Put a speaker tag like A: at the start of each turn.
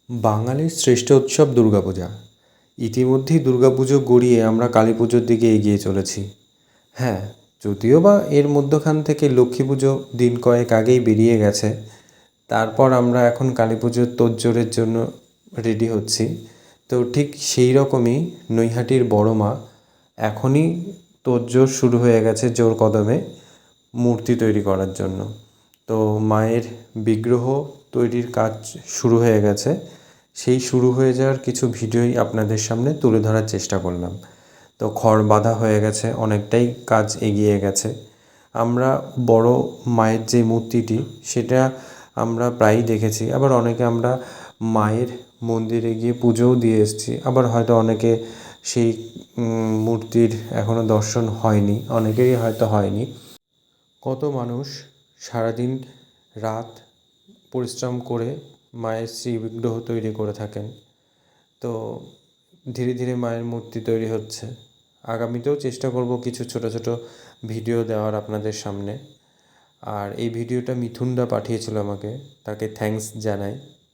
A: বাঙালির শ্রেষ্ঠ উৎসব দুর্গাপূজা। ইতিমধ্যেই দুর্গাপুজো গড়িয়ে আমরা কালী পুজোর দিকে এগিয়ে চলেছি। হ্যাঁ, যদিও বা এর মধ্যখান থেকে লক্ষ্মী পুজো দিন কয়েক আগেই বেরিয়ে গেছে। তারপর আমরা এখন কালী পুজোর তোড়জোড়ের জন্য রেডি হচ্ছি। তো ঠিক সেই রকমই নৈহাটির বড় মা এখনই তোড়জোড় শুরু হয়ে গেছে জোর কদমে মূর্তি তৈরি করার জন্য। তো মায়ের বিগ্রহ তৈরির কাজ শুরু হয়ে গেছে। সেই শুরু হয়ে যাওয়ার কিছু ভিডিওই আপনাদের সামনে তুলে ধরার চেষ্টা করলাম। তো খড় বাঁধা হয়ে গেছে, অনেকটাই কাজ এগিয়ে গেছে। আমরা বড় মায়ের যে মূর্তিটি সেটা আমরা প্রায়ই দেখেছি, আবার অনেকে আমরা মায়ের মন্দিরে গিয়ে পুজোও দিয়ে এসেছি, আবার হয়তো অনেকে সেই মূর্তির এখনও দর্শন হয়নি, অনেকেরই হয়তো হয়নি। কত মানুষ সারাদিন রাত পরিশ্রম করে মায়ের শ্রী বিগ্রহ তৈরি করে থাকেন। তো ধীরে ধীরে মায়ের মূর্তি তৈরি হচ্ছে। আগামীতেও চেষ্টা করব কিছু ছোট ছোট ভিডিও দেওয়ার আপনাদের সামনে। আর এই ভিডিওটা মিথুনদা পাঠিয়েছিল আমাকে, তাকে থ্যাঙ্কস জানাই।